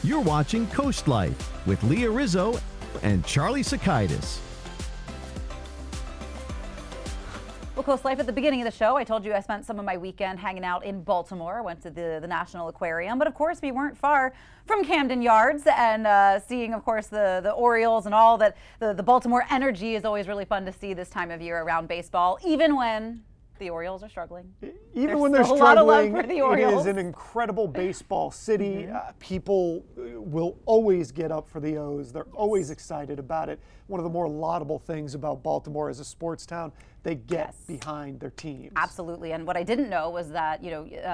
You're watching CoastLife with Leah Rizzo and Charlie Sakaitis. Well, CoastLife, at the beginning of the show, I told you I spent some of my weekend hanging out in Baltimore. Went to the National Aquarium, but of course we weren't far from Camden Yards and seeing, of course, the Orioles and all that. The Baltimore energy is always really fun to see this time of year around baseball, even when the Orioles are struggling. Even when they're struggling, it is an incredible baseball city. People will always get up for the O's. They're always excited about it. One of the more laudable things about Baltimore as a sports town, they get behind their teams. Absolutely. And what I didn't know was that,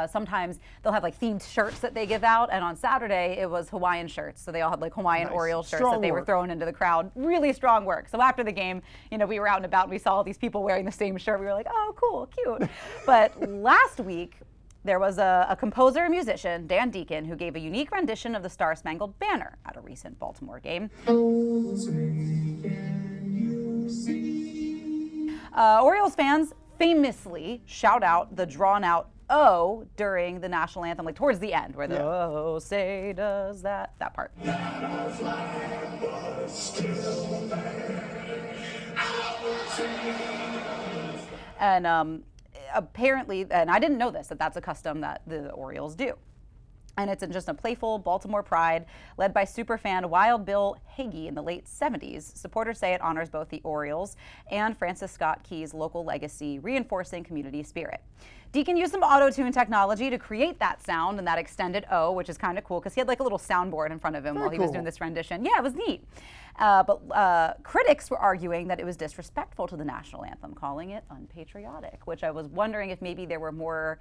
sometimes they'll have like themed shirts that they give out. And on Saturday, it was Hawaiian shirts. So they all had like Hawaiian Orioles shirts that they were throwing into the crowd. Really strong work. So after the game, we were out and about and we saw all these people wearing the same shirt. We were like, oh, cool, cute. But last week, there was a composer and musician, Dan Deacon, who gave a unique rendition of the Star-Spangled Banner at a recent Baltimore game. Orioles fans famously shout out the drawn-out O during the national anthem, like towards the end, where the "Oh, say does that," that part. And apparently, and I didn't know this, that's a custom that the Orioles do. And it's in just a playful Baltimore pride led by superfan Wild Bill Hagee in the late 70s. Supporters say it honors both the Orioles and Francis Scott Key's local legacy, reinforcing community spirit. Deacon used some auto-tune technology to create that sound and that extended O, which is kind of cool because he had like a little soundboard in front of him while he was doing this rendition. Yeah, it was neat. But critics were arguing that it was disrespectful to the national anthem, calling it unpatriotic, which I was wondering if maybe there were more,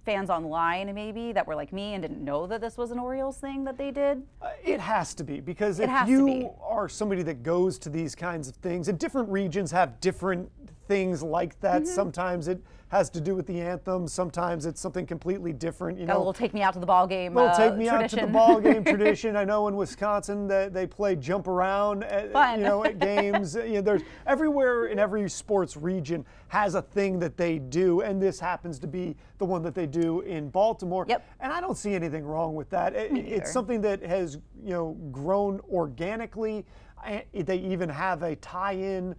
fans online maybe that were like me and didn't know that this was an Orioles thing that they did? It has to be, because if you are somebody that goes to these kinds of things, and different regions have different things like that. Sometimes it has to do with the anthem. Sometimes it's something completely different. Got a little take me out to the ball game take me out to the ball game tradition. I know in Wisconsin that they play jump around at, at games. There's everywhere in every sports region has a thing that they do, and this happens to be the one that they do in Baltimore. And I don't see anything wrong with that. It's something that has grown organically. They even have a tie-in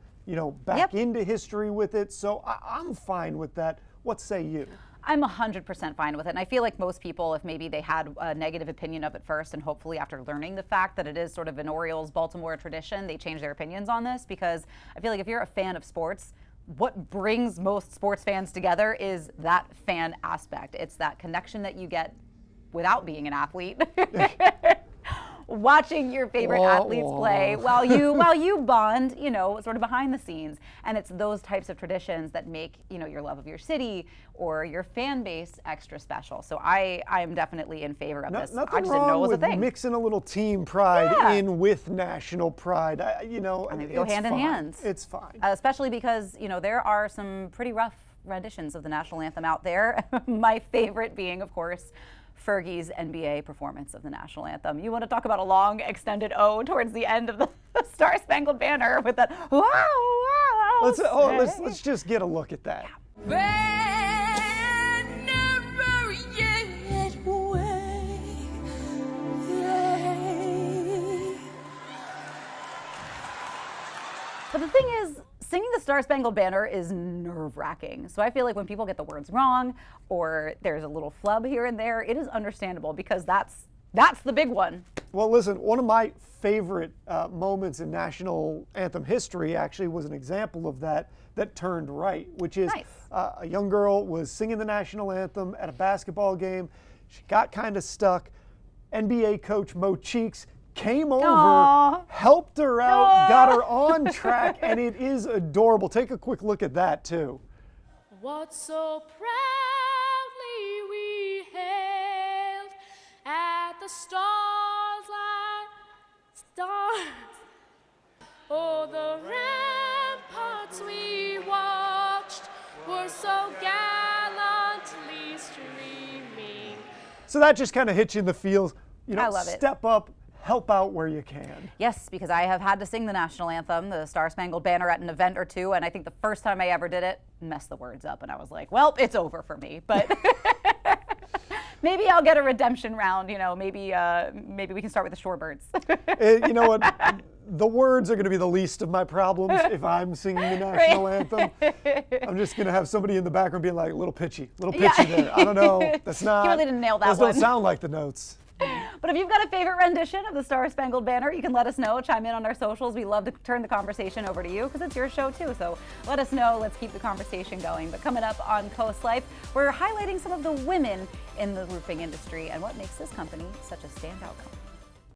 back into history with it. So I'm fine with that. What say you? I'm 100% fine with it. And I feel like most people, if maybe they had a negative opinion of it first, and hopefully after learning the fact that it is sort of an Orioles Baltimore tradition, they change their opinions on this, because I feel like if you're a fan of sports, what brings most sports fans together is that fan aspect. It's that connection that you get without being an athlete. Watching your favorite athletes play while you bond, sort of behind the scenes. And it's those types of traditions that make, your love of your city or your fan base extra special. So I am definitely in favor of this. I just didn't know it was a thing. Mixing a little team pride in with national pride. And they go hand in hand. It's fine. Especially because, there are some pretty rough renditions of the national anthem out there. My favorite being, of course, Fergie's NBA performance of the national anthem. You want to talk about a long extended O towards the end of the Star-Spangled Banner with that let's just get a look at that. But the thing is, singing the Star-Spangled Banner is nerve-wracking. So I feel like when people get the words wrong or there's a little flub here and there, it is understandable, because that's the big one. Well, listen, one of my favorite moments in national anthem history actually was an example of that turned right, which is a young girl was singing the national anthem at a basketball game. She got kind of stuck. NBA coach Mo Cheeks came over, helped her out, got her on track, and it is adorable. Take a quick look at that, too. What so proudly we hailed at the stars like stars. Oh, the ramparts we watched were so gallantly streaming. So that just kind of hits you in the feels. I love it. Step up, help out where you can. Yes, because I have had to sing the national anthem, the Star-Spangled Banner, at an event or two, and I think the first time I ever did it, messed the words up, and I was like, well, it's over for me. But Maybe I'll get a redemption round. Maybe we can start with the shorebirds. You know what? The words are going to be the least of my problems if I'm singing the national anthem. I'm just going to have somebody in the background being like, little pitchy there. I don't know. That's not. You really didn't nail that those one. Don't sound like the notes. But if you've got a favorite rendition of the Star Spangled Banner, you can let us know. Chime in on our socials. We love to turn the conversation over to you because it's your show too. So let us know. Let's keep the conversation going. But coming up on Coast Life, we're highlighting some of the women in the roofing industry and what makes this company such a standout company.